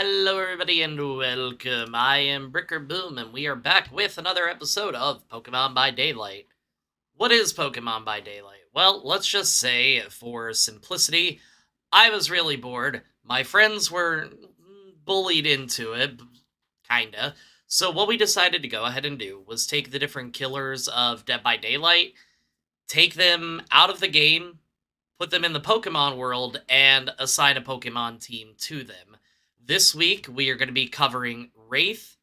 Hello, everybody, and welcome. I am Bricker Boom, and we are back with another episode of Pokemon by Daylight. What is Pokemon by Daylight? Well, let's just say, for simplicity, I was really bored. My friends were bullied into it, kinda. So, what we decided to go ahead and do was take the different killers of Dead by Daylight, take them out of the game, put them in the Pokemon world, and assign a Pokemon team to them. This week, we are going to be covering Wraith,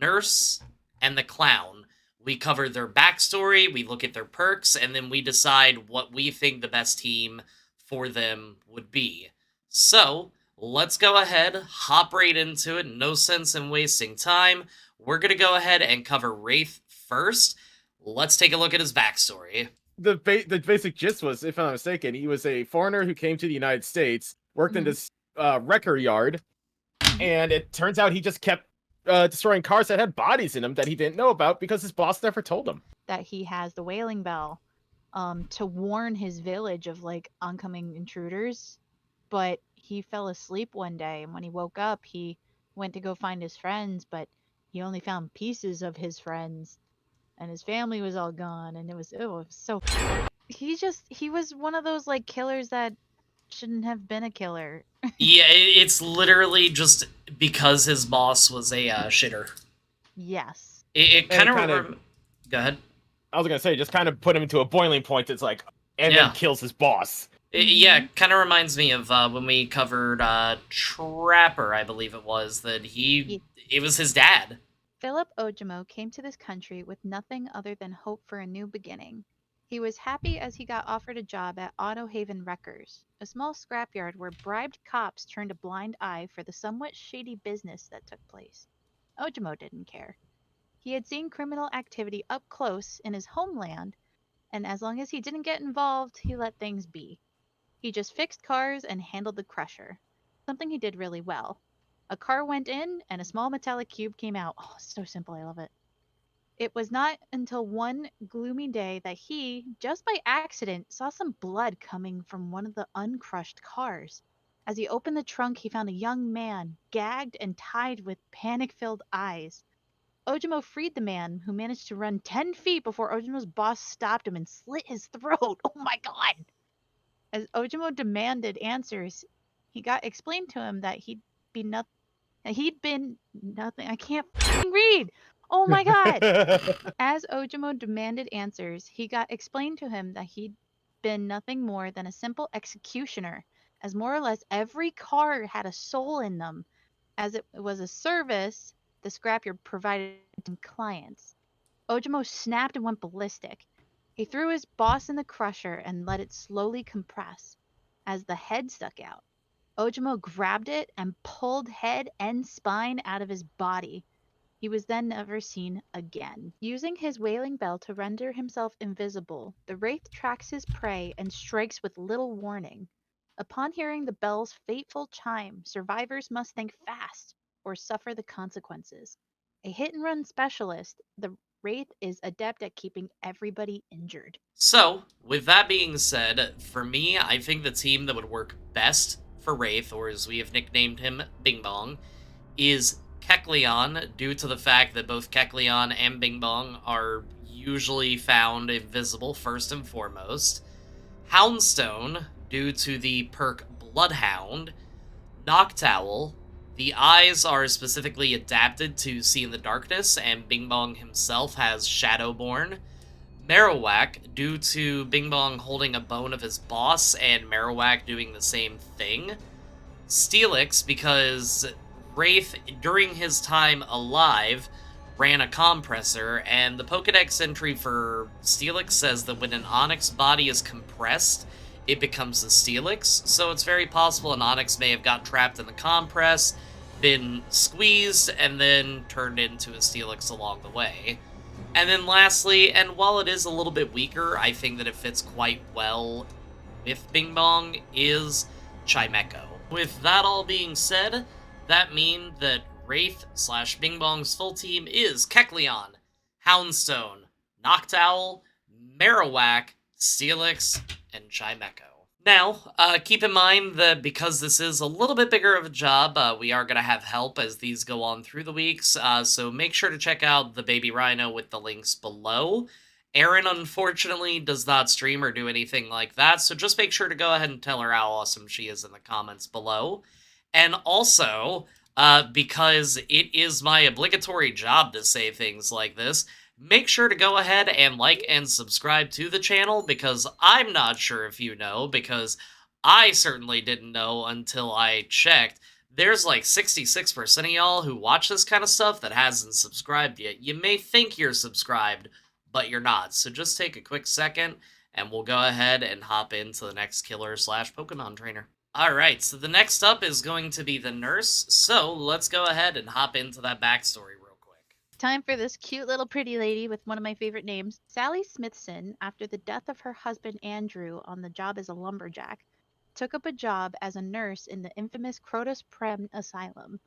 Nurse, and the Clown. We cover their backstory, we look at their perks, and then we decide what we think the best team for them would be. So, let's go ahead, hop right into it. No sense in wasting time. We're going to go ahead and cover Wraith first. Let's take a look at his backstory. The basic gist was, if I'm not mistaken, he was a foreigner who came to the United States, worked in this wrecker yard, and it turns out he just kept destroying cars that had bodies in them that he didn't know about because his boss never told him. That he has the wailing bell to warn his village of like oncoming intruders, but he fell asleep one day, and when he woke up he went to go find his friends, but he only found pieces of his friends, and his family was all gone, and it was so he was one of those like killers that shouldn't have been a killer. Yeah, it's literally just because his boss was a shitter. Yes. It kind of. Go ahead. I was gonna say, just kind of put him into a boiling point. It's like, and then kills his boss. Yeah, kind of reminds me of when we covered Trapper, I believe it was, that it was his dad. Philip Ojimo came to this country with nothing other than hope for a new beginning. He was happy as he got offered a job at Auto Haven Wreckers, a small scrapyard where bribed cops turned a blind eye for the somewhat shady business that took place. Ojimo didn't care. He had seen criminal activity up close in his homeland, and as long as he didn't get involved, he let things be. He just fixed cars and handled the crusher, something he did really well. A car went in, and a small metallic cube came out. Oh, so simple, I love it. It was not until one gloomy day that he, just by accident, saw some blood coming from one of the uncrushed cars. As he opened the trunk, he found a young man, gagged and tied with panic-filled eyes. Ojimo freed the man, who managed to run 10 feet before Ojimo's boss stopped him and slit his throat. Oh my god! As Ojimo demanded answers, he got explained to him that he'd been nothing. I can't read. Oh my god! As Ojimo demanded answers, he got explained to him that he'd been nothing more than a simple executioner, as more or less every car had a soul in them, as it was a service the scrapyard provided to clients. Ojimo snapped and went ballistic. He threw his boss in the crusher and let it slowly compress. As the head stuck out, Ojimo grabbed it and pulled head and spine out of his body. He was then never seen again. Using his wailing bell to render himself invisible, the Wraith tracks his prey and strikes with little warning. Upon hearing the bell's fateful chime, survivors must think fast or suffer the consequences. A hit-and-run specialist, the Wraith is adept at keeping everybody injured. So, with that being said, for me, I think the team that would work best for Wraith, or as we have nicknamed him, Bing Bong, is Kecleon, due to the fact that both Kecleon and Bing Bong are usually found invisible first and foremost. Houndstone, due to the perk Bloodhound. Noctowl, the eyes are specifically adapted to see in the darkness, and Bing Bong himself has Shadowborn. Marowak, due to Bing Bong holding a bone of his boss and Marowak doing the same thing. Steelix, because Wraith, during his time alive, ran a compressor, and the Pokedex entry for Steelix says that when an Onix body is compressed, it becomes a Steelix, so it's very possible an Onix may have got trapped in the compress, been squeezed, and then turned into a Steelix along the way. And then lastly, and while it is a little bit weaker, I think that it fits quite well with Bing Bong, is Chimecho. With that all being said, that means that Wraith / Bing Bong's full team is Kecleon, Houndstone, Noctowl, Marowak, Steelix, and Chimecho. Now, keep in mind that because this is a little bit bigger of a job, we are going to have help as these go on through the weeks. So make sure to check out the Baby Rhino with the links below. Erin, unfortunately, does not stream or do anything like that. So just make sure to go ahead and tell her how awesome she is in the comments below. And also, because it is my obligatory job to say things like this, make sure to go ahead and like and subscribe to the channel, because I'm not sure if you know, because I certainly didn't know until I checked. There's like 66% of y'all who watch this kind of stuff that hasn't subscribed yet. You may think you're subscribed, but you're not. So just take a quick second and we'll go ahead and hop into the next killer slash Pokemon trainer. Alright, so the next up is going to be the nurse, so let's go ahead and hop into that backstory real quick. Time for this cute little pretty lady with one of my favorite names. Sally Smithson, after the death of her husband Andrew on the job as a lumberjack, took up a job as a nurse in the infamous Crotus Prem Asylum.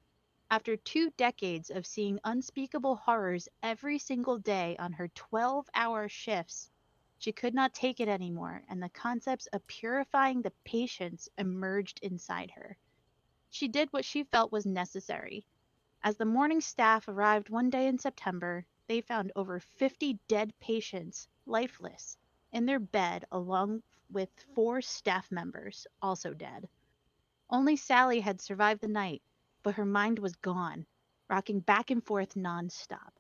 After 2 decades of seeing unspeakable horrors every single day on her 12-hour shifts, she could not take it anymore, and the concepts of purifying the patients emerged inside her. She did what she felt was necessary. As the morning staff arrived one day in September, they found over 50 dead patients, lifeless, in their bed, along with 4 staff members, also dead. Only Sally had survived the night, but her mind was gone, rocking back and forth nonstop.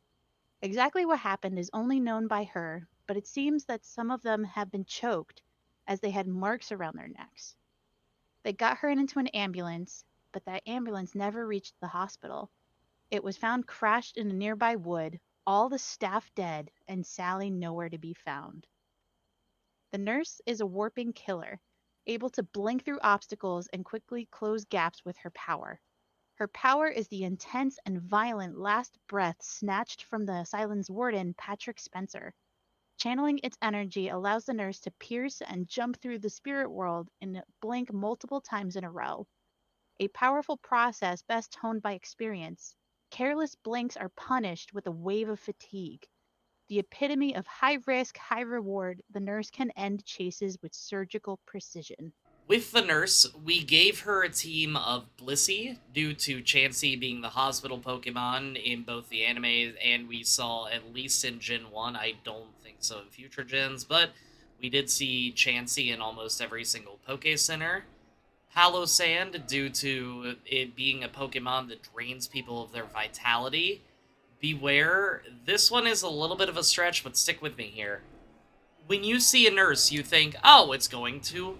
Exactly what happened is only known by her, but it seems that some of them have been choked, as they had marks around their necks. They got her into an ambulance, but that ambulance never reached the hospital. It was found crashed in a nearby wood, all the staff dead, and Sally nowhere to be found. The nurse is a warping killer, able to blink through obstacles and quickly close gaps with her power. Her power is the intense and violent last breath snatched from the asylum's warden, Patrick Spencer. Channeling its energy allows the nurse to pierce and jump through the spirit world in a blink multiple times in a row. A powerful process best honed by experience. Careless blinks are punished with a wave of fatigue. The epitome of high risk, high reward, the nurse can end chases with surgical precision. With the nurse, we gave her a team of Blissey, due to Chansey being the hospital Pokemon in both the anime and we saw at least in Gen 1. I don't think so in future gens, but we did see Chansey in almost every single Poke Center. Sand, due to it being a Pokemon that drains people of their vitality. Beware, this one is a little bit of a stretch, but stick with me here. When you see a nurse, you think, oh, it's going to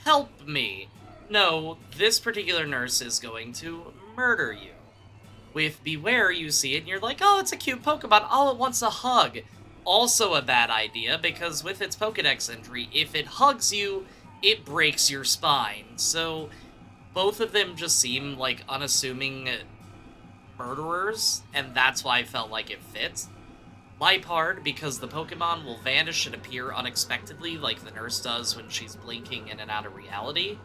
help me. No, this particular nurse is going to murder you. With Beware, you see it and you're like, oh, it's a cute Pokemon. Oh, it wants a hug. Also a bad idea, because with its Pokedex entry, if it hugs you, it breaks your spine. So both of them just seem like unassuming murderers, and that's why I felt like it fits. Liepard, because the Pokemon will vanish and appear unexpectedly like the nurse does when she's blinking in and out of reality.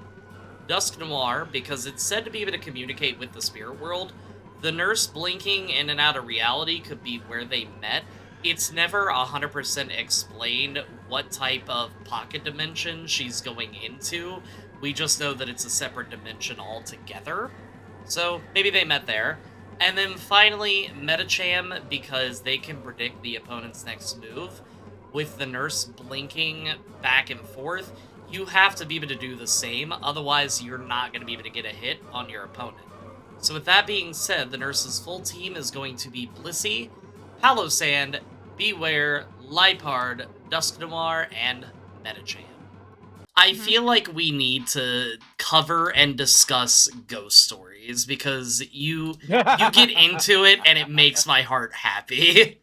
Dusknoir, because it's said to be able to communicate with the spirit world. The nurse blinking in and out of reality could be where they met. It's never 100% explained what type of pocket dimension she's going into. We just know that it's a separate dimension altogether. So maybe they met there. And then finally, Metacham, because they can predict the opponent's next move. With the nurse blinking back and forth, you have to be able to do the same, otherwise you're not going to be able to get a hit on your opponent. So with that being said, the nurse's full team is going to be Blissey, Sand, Beware, Liepard, Dusknoir, and Metacham. I feel like we need to cover and discuss ghost stories, because you get into it and it makes my heart happy.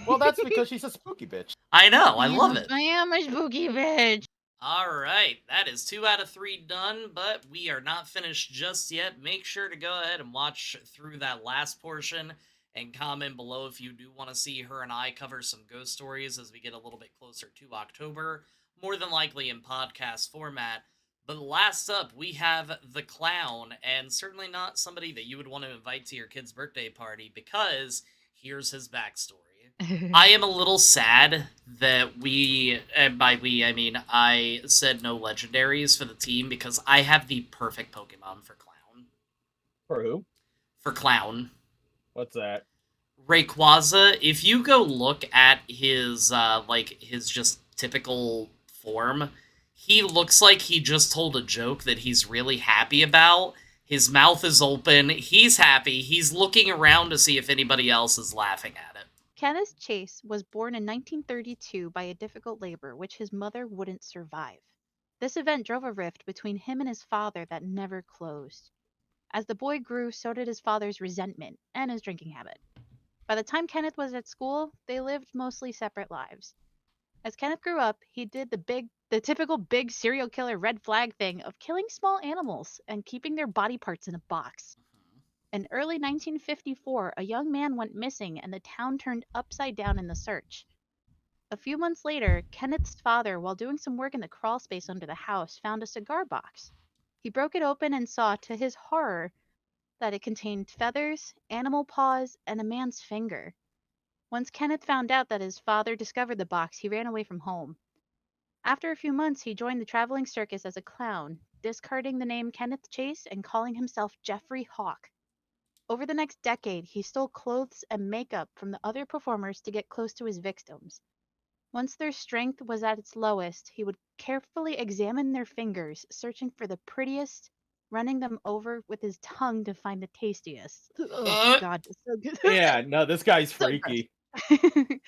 Well, that's because she's a spooky bitch. I know, I love it. I am a spooky bitch. Alright, that is 2 out of 3 done, but we are not finished just yet. Make sure to go ahead and watch through that last portion and comment below if you do want to see her and I cover some ghost stories as we get a little bit closer to October, more than likely in podcast format. But last up, we have the clown, and certainly not somebody that you would want to invite to your kid's birthday party, because here's his backstory. I am a little sad that we, and by we, I mean I said no legendaries for the team because I have the perfect Pokemon for Clown. For who? For Clown. What's that? Rayquaza, if you go look at his, his just typical form, he looks like he just told a joke that he's really happy about. His mouth is open, he's happy, he's looking around to see if anybody else is laughing at it. Kenneth Chase was born in 1932 by a difficult labor which his mother wouldn't survive. This event drove a rift between him and his father that never closed. As the boy grew, so did his father's resentment and his drinking habit. By the time Kenneth was at school, they lived mostly separate lives. As Kenneth grew up, he did the typical big serial killer red flag thing of killing small animals and keeping their body parts in a box. In early 1954, a young man went missing and the town turned upside down in the search. A few months later, Kenneth's father, while doing some work in the crawl space under the house, found a cigar box. He broke it open and saw, to his horror, that it contained feathers, animal paws, and a man's finger. Once Kenneth found out that his father discovered the box, he ran away from home. After a few months, he joined the traveling circus as a clown, discarding the name Kenneth Chase and calling himself Jeffrey Hawk. Over the next decade, he stole clothes and makeup from the other performers to get close to his victims. Once their strength was at its lowest, he would carefully examine their fingers, searching for the prettiest, running them over with his tongue to find the tastiest. Oh, God, it's so good. Yeah, no, this guy's So gross. freaky.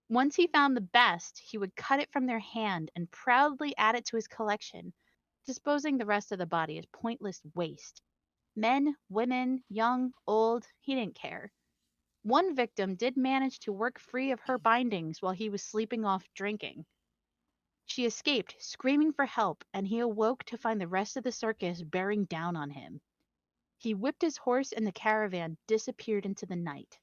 Once he found the best, he would cut it from their hand and proudly add it to his collection, disposing the rest of the body as pointless waste. Men, women, young, old, he didn't care. One victim did manage to work free of her bindings while he was sleeping off drinking. She escaped, screaming for help, and he awoke to find the rest of the circus bearing down on him. He whipped his horse and the caravan disappeared into the night.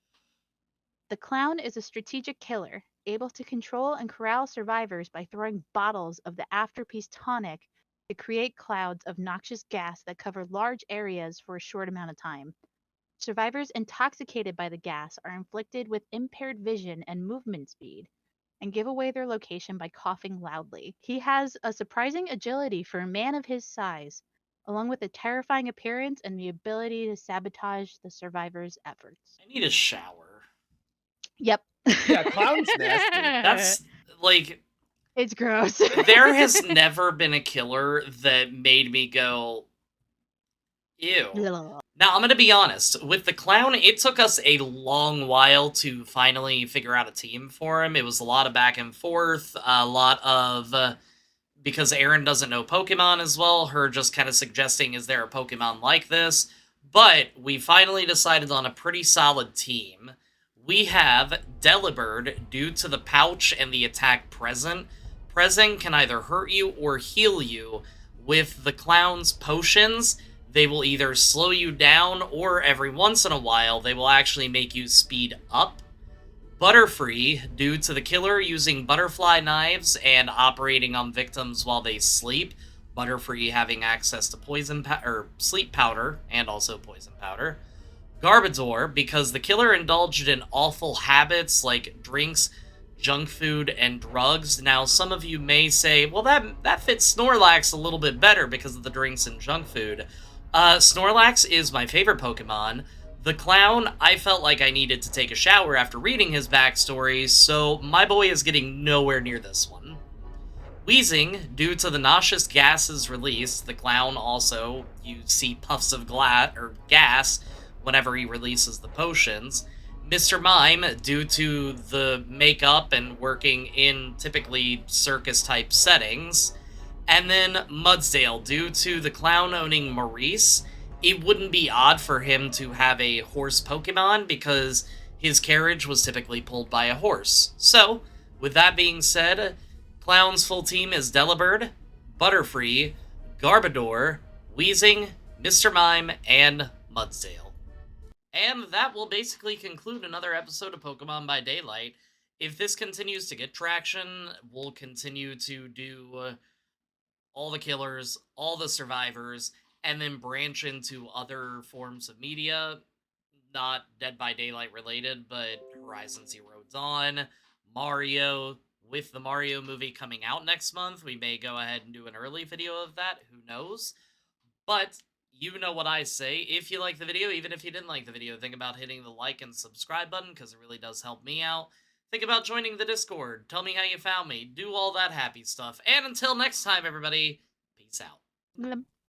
The clown is a strategic killer, able to control and corral survivors by throwing bottles of the afterpiece tonic to create clouds of noxious gas that cover large areas for a short amount of time. Survivors intoxicated by the gas are inflicted with impaired vision and movement speed, and give away their location by coughing loudly. He has a surprising agility for a man of his size, along with a terrifying appearance and the ability to sabotage the survivors' efforts. I need a shower. Yep. Yeah, clown's nasty. That's, like, It's gross. there has never been a killer that made me go, ew. Now, I'm going to be honest. With the clown, it took us a long while to finally figure out a team for him. It was a lot of back and forth, a lot of... because Erin doesn't know Pokemon as well, her just kind of suggesting, is there a Pokemon like this? But we finally decided on a pretty solid team. We have Delibird, due to the pouch and the attack present. Present can either hurt you or heal you. With the clown's potions, they will either slow you down, or every once in a while, they will actually make you speed up. Butterfree, due to the killer using butterfly knives and operating on victims while they sleep. Butterfree having access to sleep powder and also poison powder. Garbodor, because the killer indulged in awful habits like drinks, junk food, and drugs. Now, some of you may say, well, that fits Snorlax a little bit better because of the drinks and junk food. Snorlax is my favorite Pokemon. The clown, I felt like I needed to take a shower after reading his backstory, so my boy is getting nowhere near this one. Wheezing, due to the nauseous gases released, the clown also, you see puffs of gas whenever he releases the potions. Mr. Mime, due to the makeup and working in typically circus-type settings. And then Mudsdale, due to the clown owning Maurice, it wouldn't be odd for him to have a horse Pokemon because his carriage was typically pulled by a horse. So, with that being said, Clown's full team is Delibird, Butterfree, Garbodor, Wheezing, Mr. Mime, and Mudsdale. And that will basically conclude another episode of Pokemon by Daylight. If this continues to get traction, we'll continue to do all the killers, all the survivors, and then branch into other forms of media, not Dead by Daylight related, but Horizon Zero on Mario. With the Mario movie coming out next month, we may go ahead and do an early video of that. Who knows? But you know what I say. If you like the video, even if you didn't like the video, think about hitting the like and subscribe button because it really does help me out. Think about joining the Discord. Tell me how you found me. Do all that happy stuff. And until next time, everybody, peace out.